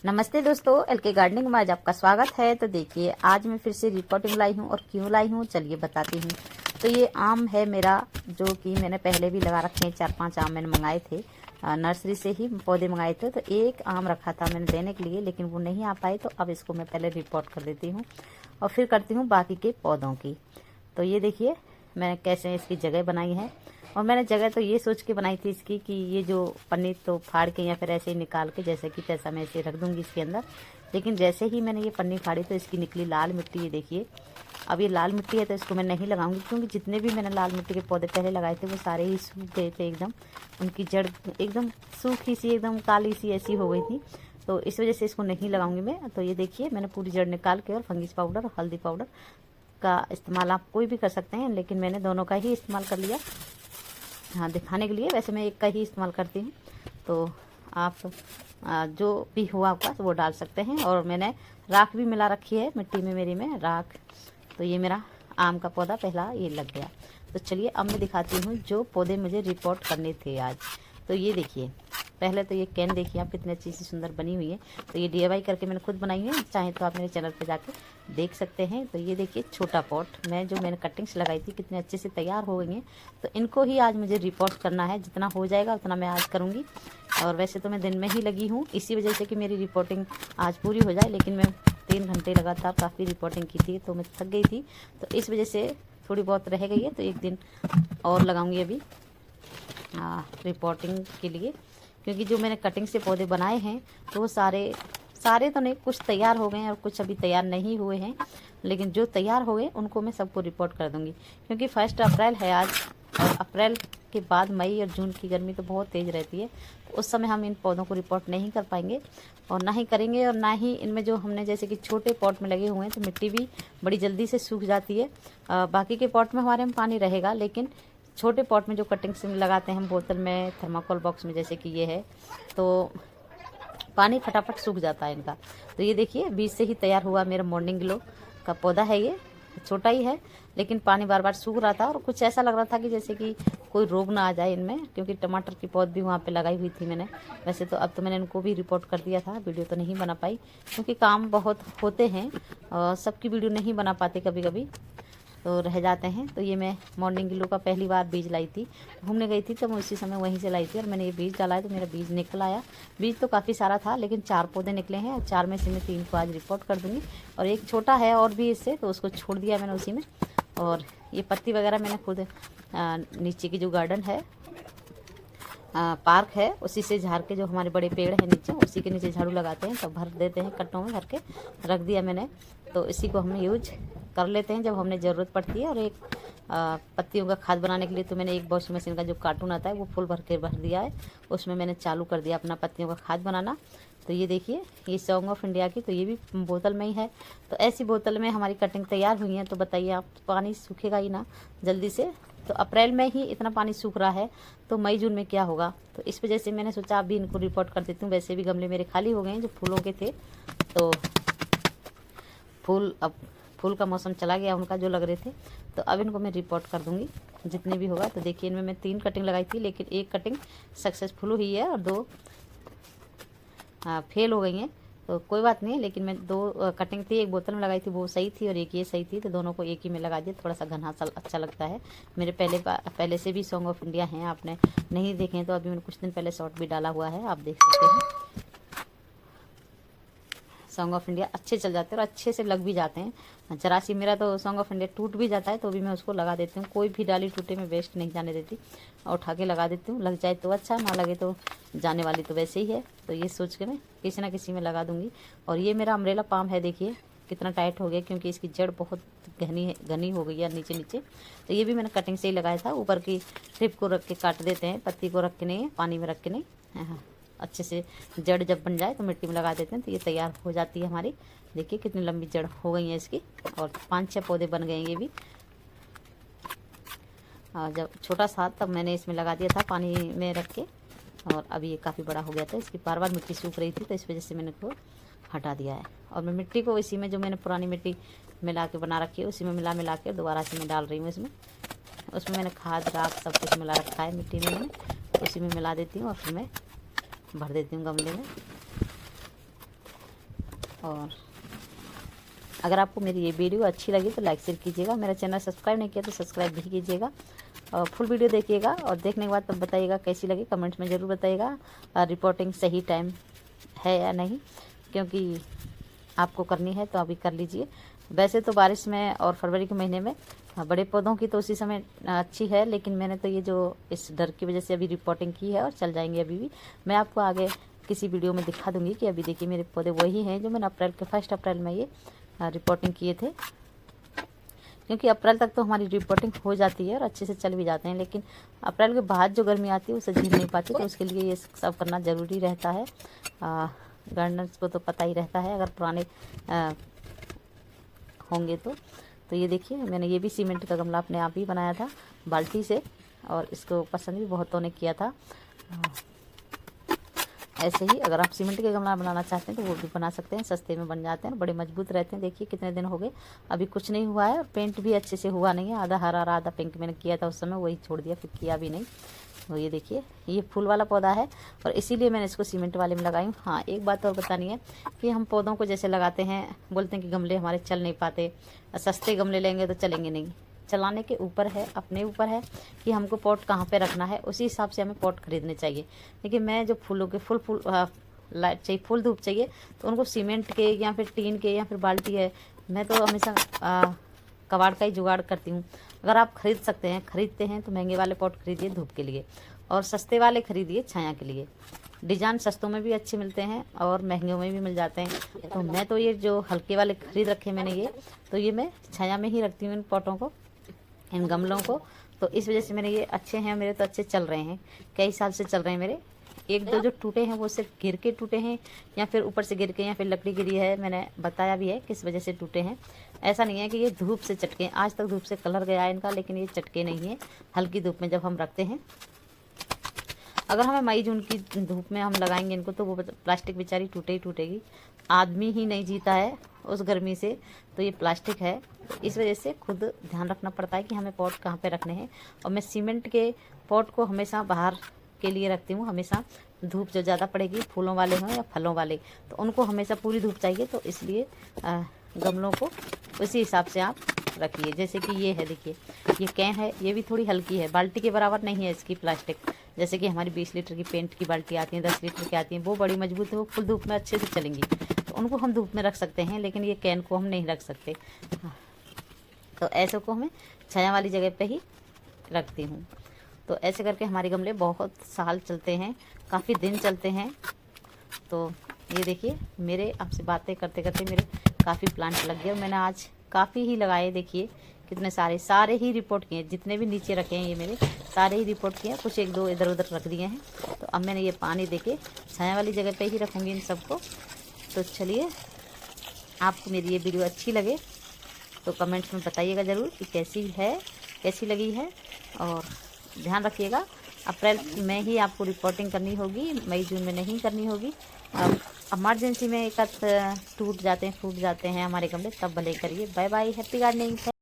नमस्ते दोस्तों, LK gardening में आज आपका स्वागत है। तो देखिए, आज मैं फिर से रिपोर्टिंग लाई हूँ और क्यों लाई हूँ चलिए बताती हूँ। तो ये आम है मेरा, जो कि मैंने पहले भी लगा रखे हैं। 4-5 आम मैंने मंगाए थे, नर्सरी से ही पौधे मंगाए थे। तो एक आम रखा था मैंने देने के लिए, लेकिन वो नहीं आ पाई। तो अब इसको मैं पहले रिपोर्ट कर देती हूँ और फिर करती हूँ बाकी के पौधों की। तो ये देखिए मैंने कैसे इसकी जगह बनाई है। और मैंने जगह तो ये सोच के बनाई थी इसकी कि ये जो पन्नी तो फाड़ के या फिर ऐसे ही निकाल के जैसे कि तैसा मैं इसे रख दूंगी इसके अंदर। लेकिन जैसे ही मैंने ये पन्नी फाड़ी तो इसकी निकली लाल मिट्टी। ये देखिए, अब ये लाल मिट्टी है तो इसको मैं नहीं लगाऊंगी, क्योंकि जितने भी मैंने लाल मिट्टी के पौधे पहले लगाए थे वो सारे ही सूख गए थे एकदम। उनकी जड़ एकदम सूखी सी, एकदम काली सी ऐसी हो गई थी। तो इस वजह से इसको नहीं लगाऊंगी मैं। तो ये देखिए मैंने पूरी जड़ निकाल के और फंगिस पाउडर और हल्दी पाउडर का इस्तेमाल आप कोई भी कर सकते हैं, लेकिन मैंने दोनों का ही इस्तेमाल कर लिया, हाँ दिखाने के लिए। वैसे मैं एक का ही इस्तेमाल करती हूँ, तो आप जो भी हुआ आपका वो डाल सकते हैं। और मैंने राख भी मिला रखी है मिट्टी में मेरी में राख। तो ये मेरा आम का पौधा पहला ये लग गया। तो चलिए अब मैं दिखाती हूँ जो पौधे मुझे रिपोर्ट करने थे आज। तो ये देखिए, पहले तो ये कैन देखिए आप कितनी अच्छी सी सुंदर बनी हुई है। तो ये DIY करके मैंने खुद बनाई है, चाहे तो आप मेरे चैनल पे जाके देख सकते हैं। तो ये देखिए छोटा पॉट में जो मैंने कटिंग्स लगाई थी कितने अच्छे से तैयार हो गई हैं। तो इनको ही आज मुझे रिपोर्ट करना है, जितना हो जाएगा उतना मैं आज करूँगी। और वैसे तो मैं दिन में ही लगी हूँ, इसी वजह से कि मेरी रिपोर्टिंग आज पूरी हो जाए। लेकिन मैं 3 घंटे लगातार काफ़ी रिपोर्टिंग की थी, तो मैं थक गई थी। तो इस वजह से थोड़ी बहुत रह गई है, तो एक दिन और लगाऊंगी अभी रिपोर्टिंग के लिए। क्योंकि जो मैंने कटिंग से पौधे बनाए हैं तो वो सारे तो नहीं, कुछ तैयार हो गए हैं और कुछ अभी तैयार नहीं हुए हैं। लेकिन जो तैयार हो गए उनको मैं सबको रिपोर्ट कर दूंगी, क्योंकि 1 अप्रैल है आज। और अप्रैल के बाद मई और जून की गर्मी तो बहुत तेज़ रहती है। तो उस समय हम इन पौधों को रिपोर्ट नहीं कर पाएंगे और ना ही करेंगे। और ना ही इनमें जो हमने जैसे कि छोटे पॉट में लगे हुए हैं तो मिट्टी भी बड़ी जल्दी से सूख जाती है। बाकी के पॉट में हमारे में पानी रहेगा, लेकिन छोटे पॉट में जो कटिंग्स लगाते हैं हम बोतल में, थर्माकोल बॉक्स में जैसे कि ये है, तो पानी फटाफट सूख जाता है इनका। तो ये देखिए बीज से ही तैयार हुआ मेरा मॉर्निंग ग्लो का पौधा है। ये छोटा ही है, लेकिन पानी बार बार सूख रहा था और कुछ ऐसा लग रहा था कि जैसे कि कोई रोग ना आ जाए इनमें, क्योंकि टमाटर की पौध भी वहाँ पे लगाई हुई थी मैंने। वैसे तो अब तो मैंने इनको भी रिपोर्ट कर दिया था, वीडियो तो नहीं बना पाई क्योंकि काम बहुत होते हैं और सबकी वीडियो नहीं बना पाते, कभी कभी तो रह जाते हैं। तो ये मैं मॉर्निंग ग्लो का पहली बार बीज लाई थी, घूमने गई थी तो मैं उसी समय वहीं से लाई थी और मैंने ये बीज डाला है। तो मेरा बीज निकल आया। बीज तो काफ़ी सारा था, लेकिन 4 पौधे निकले हैं और 4 में से मैं 3 को आज रिपोर्ट कर दूँगी। और एक छोटा है और भी इससे, तो उसको छोड़ दिया मैंने उसी में। और ये पत्ती वगैरह मैंने खुद नीचे की जो गार्डन है, पार्क है, उसी से झाड़ के, जो हमारे बड़े पेड़ हैं नीचे, उसी के नीचे झाड़ू लगाते हैं, तब भर देते हैं, कट्टों में भर के रख दिया मैंने। तो इसी को हम यूज कर लेते हैं जब हमने ज़रूरत पड़ती है। और एक पत्तियों का खाद बनाने के लिए तो मैंने एक वॉशिंग मशीन का जो कार्टून आता है वो फुल भर दिया है, उसमें मैंने चालू कर दिया अपना पत्तियों का खाद बनाना। तो ये देखिए, ये सॉन्ग ऑफ इंडिया की, तो ये भी बोतल में ही है। तो ऐसी बोतल में हमारी कटिंग तैयार हुई है। तो बताइए आप, पानी सूखेगा ही ना जल्दी से। तो अप्रैल में ही इतना पानी सूख रहा है, तो मई जून में क्या होगा। तो इस वजह से मैंने सोचा अभी इनको रिपोर्ट कर देती हूँ। वैसे भी गमले मेरे खाली हो गए हैं जो फूलों के थे, तो अब फूल का मौसम चला गया उनका जो लग रहे थे। तो अब इनको मैं रिपोर्ट कर दूंगी जितने भी होगा। तो देखिए, इनमें मैं 3 कटिंग लगाई थी, लेकिन एक कटिंग सक्सेसफुल हुई है और 2 फेल हो गई हैं। तो कोई बात नहीं, लेकिन मैं 2 कटिंग थी, एक बोतल में लगाई थी वो सही थी और एक ये सही थी। तो दोनों को एक ही में लगा दिया, थोड़ा सा घना सा अच्छा लगता है। मेरे पहले से भी सॉन्ग ऑफ इंडिया हैं, आपने नहीं देखे तो अभी मैंने कुछ दिन पहले शॉर्ट भी डाला हुआ है, आप देख सकते हैं। सॉन्ग ऑफ इंडिया अच्छे चल जाते हैं और अच्छे से लग भी जाते हैं। जरा सी मेरा तो सॉन्ग ऑफ इंडिया टूट भी जाता है तो भी मैं उसको लगा देती हूँ। कोई भी डाली टूटे में वेस्ट नहीं जाने देती और उठा के लगा देती हूँ। लग जाए तो अच्छा, ना लगे तो जाने वाली तो वैसे ही है। तो ये सोच के मैं किसी ना किसी में लगा दूँगी। और ये मेरा अम्ब्रेला पाम है, देखिए कितना टाइट हो गया, क्योंकि इसकी जड़ बहुत घनी हो गई है नीचे नीचे। तो ये भी मैंने कटिंग से ही लगाया था। ऊपर की टिप को रख के काट देते हैं, पत्ती को रख के नहीं, पानी में रख के नहीं। हाँ, अच्छे से जड़ जब बन जाए तो मिट्टी में लगा देते हैं, तो ये तैयार हो जाती है हमारी। देखिए कितनी लंबी जड़ हो गई है इसकी, और 5-6 पौधे बन गए ये भी। और जब छोटा सा तब मैंने इसमें लगा दिया था पानी में रख के, और अभी ये काफ़ी बड़ा हो गया था। इसकी बार बार मिट्टी सूख रही थी, तो इस वजह से मैंने इसको हटा दिया है। और मैं मिट्टी को इसी में, जो मैंने पुरानी मिट्टी मिला के बना रखी है, उसी में मिला के दोबारा से मैं डाल रही हूँ उसमें मैंने खाद राख सब कुछ मिला रखा है मिट्टी में, मैंने उसी में मिला देती हूँ और फिर मैं भर देती हूँ गमले में। और अगर आपको मेरी ये वीडियो अच्छी लगी तो लाइक शेयर कीजिएगा। मेरा चैनल सब्सक्राइब नहीं किया तो सब्सक्राइब भी कीजिएगा और फुल वीडियो देखिएगा और देखने के बाद तब बताइएगा कैसी लगी, कमेंट्स में ज़रूर बताइएगा। रिपोर्टिंग सही टाइम है या नहीं, क्योंकि आपको करनी है तो अभी कर लीजिए। वैसे तो बारिश में और फरवरी के महीने में बड़े पौधों की तो उसी समय अच्छी है, लेकिन मैंने तो ये जो इस डर की वजह से अभी रिपोर्टिंग की है और चल जाएंगे अभी भी। मैं आपको आगे किसी वीडियो में दिखा दूंगी कि अभी देखिए मेरे पौधे वही हैं जो मैंने फर्स्ट अप्रैल में ये रिपोर्टिंग किए थे, क्योंकि अप्रैल तक तो हमारी रिपोर्टिंग हो जाती है और अच्छे से चल भी जाते हैं, लेकिन अप्रैल के बाद जो गर्मी आती है उसे झेल नहीं पाती, तो उसके लिए ये सब करना ज़रूरी रहता है। गार्डनर्स को तो पता ही रहता है, अगर पुराने होंगे तो ये देखिए मैंने ये भी सीमेंट का गमला अपने आप ही बनाया था बाल्टी से, और इसको पसंद भी बहुतों ने किया था। ऐसे ही अगर आप सीमेंट के गमला बनाना चाहते हैं तो वो भी बना सकते हैं, सस्ते में बन जाते हैं, बड़े मजबूत रहते हैं। देखिए कितने दिन हो गए, अभी कुछ नहीं हुआ है और पेंट भी अच्छे से हुआ नहीं है। आधा हरा आधा पिंक मैंने किया था उस समय, वही छोड़ दिया, फिर किया भी नहीं। तो ये देखिए ये फूल वाला पौधा है और इसीलिए मैंने इसको सीमेंट वाले में लगाई हूँ। हाँ, एक बात और बतानी है कि हम पौधों को जैसे लगाते हैं, बोलते हैं कि गमले हमारे चल नहीं पाते, सस्ते गमले लेंगे तो चलेंगे नहीं। चलाने के ऊपर है, अपने ऊपर है कि हमको पॉट कहाँ पे रखना है, उसी हिसाब से हमें पॉट खरीदने चाहिए। देखिए मैं जो फूलों के फूल लाइट चाहिए, फूल धूप चाहिए, तो उनको सीमेंट के या फिर टीन के या फिर बाल्टी है, मैं तो हमेशा कबाड़ का ही जुगाड़ करती हूँ। अगर आप खरीद सकते हैं, खरीदते हैं तो महंगे वाले पॉट खरीदिए धूप के लिए, और सस्ते वाले खरीदिए छाया के लिए। डिजाइन सस्तों में भी अच्छे मिलते हैं और महंगों में भी मिल जाते हैं। तो मैं तो ये जो हल्के वाले खरीद रखे मैंने ये, तो ये मैं छाया में ही रखती हूँ इन पॉटों को, इन गमलों को। तो इस वजह से मेरे ये अच्छे हैं, मेरे तो अच्छे चल रहे हैं, कई साल से चल रहे हैं मेरे। एक दो जो टूटे हैं वो सिर्फ गिर के टूटे हैं, या फिर ऊपर से गिर के, या फिर लकड़ी गिरी है, मैंने बताया भी है किस वजह से टूटे हैं। ऐसा नहीं है कि ये धूप से चटके, आज तक धूप से कलर गया है इनका, लेकिन ये चटके नहीं है। हल्की धूप में जब हम रखते हैं, अगर हमें मई जून की धूप में हम लगाएंगे इनको तो वो प्लास्टिक बेचारी टूटे ही टूटेगी। आदमी ही नहीं जीता है उस गर्मी से, तो ये प्लास्टिक है। तो इस वजह से खुद ध्यान रखना पड़ता है कि हमें पॉट कहाँ पे रखने हैं। और मैं सीमेंट के पॉट को हमेशा बाहर के लिए रखती हूँ, हमेशा धूप जो ज़्यादा पड़ेगी, फूलों वाले हों या फलों वाले, तो उनको हमेशा पूरी धूप चाहिए। तो इसलिए गमलों को उसी हिसाब से आप रखिए। जैसे कि ये है, देखिए ये कैन है, ये भी थोड़ी हल्की है, बाल्टी के बराबर नहीं है इसकी प्लास्टिक। जैसे कि हमारी 20 लीटर की पेंट की बाल्टी आती है, 10 लीटर की आती हैं, वो बड़ी मजबूत है, वो फुल धूप में अच्छे से चलेंगी, तो उनको हम धूप में रख सकते हैं, लेकिन ये कैन को हम नहीं रख सकते। तो ऐसे को हमें छाया वाली जगह पे ही रखती हूँ। तो ऐसे करके हमारे गमले बहुत साल चलते हैं, काफ़ी दिन चलते हैं। तो ये देखिए मेरे आपसे बातें करते करते मेरे काफ़ी प्लांट लग गए और मैंने आज काफ़ी ही लगाए। देखिए कितने सारे ही रिपोर्ट किए, जितने भी नीचे रखे हैं ये मेरे सारे ही रिपोर्ट किए हैं, कुछ एक दो इधर उधर रख दिए हैं। तो अब मैंने ये पानी देके छाया वाली जगह पे ही रखूँगी इन सबको। तो चलिए, आपको मेरी ये वीडियो अच्छी लगे तो कमेंट्स में बताइएगा ज़रूर कि कैसी लगी है। और ध्यान रखिएगा, अप्रैल में ही आपको रिपोर्टिंग करनी होगी, मई जून में नहीं करनी होगी। इमरजेंसी में एक टूट जाते हैं, फूट जाते हैं हमारे गमले, तब भले करिए। Bye bye, happy gardening.